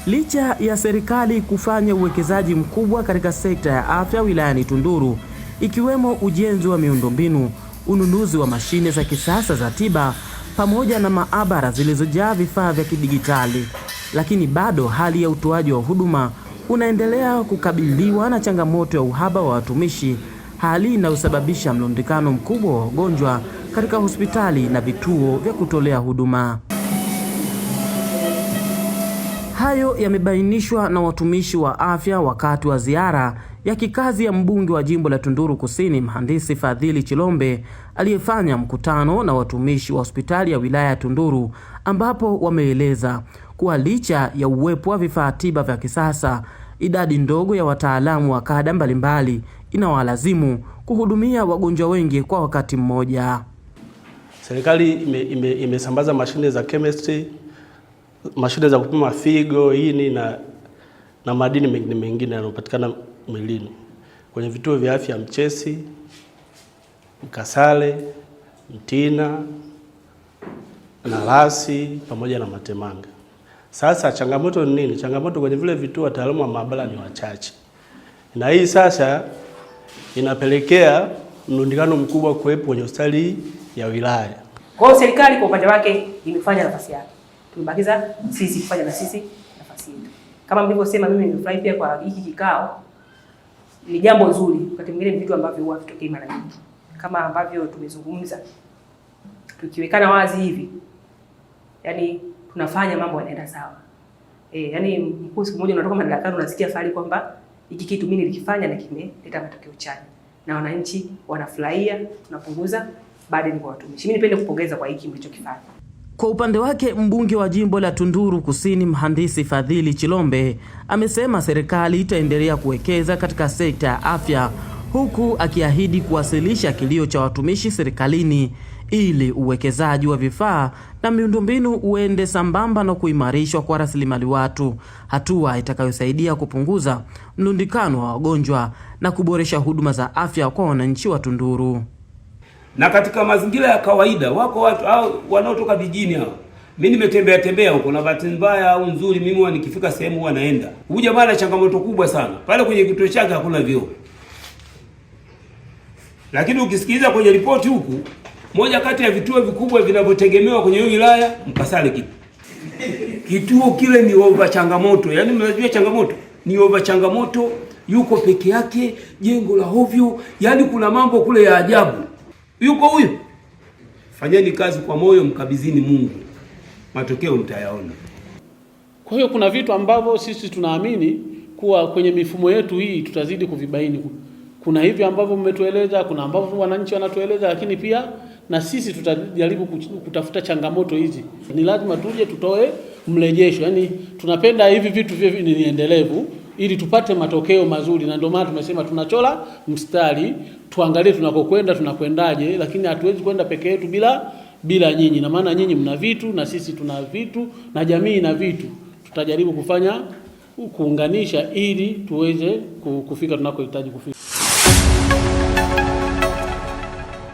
Licha ya serikali kufanya uwekezaji mkubwa katika sekta ya afya wilayani Tunduru, ikiwemo ujenzi wa miundombinu, ununuzi wa mashine za kisasa za tiba pamoja na maabara zilizojaa vifaa vya kidigitali, lakini bado hali ya utoaji wa huduma unaendelea kukabiliwa na changamoto ya uhaba wa watumishi, hali inayosababisha mlundikano mkubwa wa wagonjwa katika hospitali na vituo vya kutolea huduma. Hayo yamebainishwa na watumishi wa afya wakati wa ziara ya kikazi ya mbunge wa jimbo la Tunduru Kusini, Mhandisi Fadhili Chilombe, aliyefanya mkutano na watumishi wa hospitali ya wilaya ya Tunduru, ambapo wameeleza kuwa licha ya uwepo wa vifaa tiba vya kisasa, idadi ndogo ya wataalamu wa kada mbalimbali inawalazimu kuhudumia wagonjwa wengi kwa wakati mmoja. Serikali imesambaza mashine za chemistry, mashine za kupima figo, ini na madini mengine yanayopatikana mwilini kwenye vituo vya afya Mchesi, Mkasale, Mtina, Nalasi pamoja na Matemanga. Sasa changamoto ni nini? Changamoto kwenye vile vituo wataalamu wa maabara ni wachache. Na hii sasa inapelekea mlundikano mkubwa kuwepo kwenye hospitali ya wilaya. Kwa hiyo serikali kwa upande wake imefanya nafasi yake. Tumebakiza sisi kufanya na sisi nafasi yetu. Kama mlivyosema, mimi nimefurahi pia kwa hiki kikao. Ni jambo zuri. Wakati mwingine vitu ambavyo huwa vitokei mara nyingi. Kama ambavyo tumezungumza. Tukiwekana wazi hivi, yani tunafanya mambo yanaenda sawa. Yani mkuu siku moja unatoka madarakani unasikia fahari kwamba hiki kitu mimi nilikifanya na kimeleta matokeo chanya. Na wananchi wanafurahia, tunapunguza burden kwa watumishi. Mimi nipende kupongeza kwa hiki mlichokifanya. Kwa upande wake, mbunge wa jimbo la Tunduru Kusini, Mhandisi Fadhili Chilombe, amesema serikali itaendelea kuwekeza katika sekta ya afya, huku akiahidi kuwasilisha kilio cha watumishi serikalini ili uwekezaji wa vifaa na miundombinu uende sambamba na kuimarishwa kwa rasilimali watu, hatua itakayosaidia kupunguza mlundikano wa wagonjwa na kuboresha huduma za afya kwa wananchi wa Tunduru. Na katika mazingira ya kawaida wako watu au wanaotoka vijijini hao. Mimi nimetembea huko na bahati mbaya au nzuri, mimi nikifika sehemu huwa naenda. Huyu jamaa ana changamoto kubwa sana. Pale kwenye kituo chake hakuna vyoo. Lakini ukisikiliza kwenye ripoti huku, moja kati ya vituo vikubwa vinavyotegemewa kwenye wilaya Mkasale kitu. Kituo kile ni over changamoto. Yaani mnajua changamoto? Ni over changamoto, yuko peke yake, jengo la hovyo, yaani kuna mambo kule ya ajabu. Yuko huyo. Fanyeni kazi kwa moyo, mkabidhini Mungu. Matokeo mtayaona. Kwa hiyo kuna vitu ambavyo sisi tunaamini kuwa kwenye mifumo yetu hii tutazidi kuvibaini. Kuna hivi ambavyo mmetueleza, kuna ambavyo wananchi wanatueleza, lakini pia na sisi tutajaribu kutafuta changamoto hizi. Ni lazima tuje tutoe mrejesho. Yaani tunapenda hivi vitu viwe ni endelevu ili tupate matokeo mazuri, na ndio maana tumesema tunachora mstari, tuangalie tunakokwenda tunakwendaje, lakini hatuwezi kwenda peke yetu bila nyinyi. Na maana nyinyi mna vitu na sisi tuna vitu na jamii ina vitu. Tutajaribu kuunganisha ili tuweze kufika tunakohitaji kufika.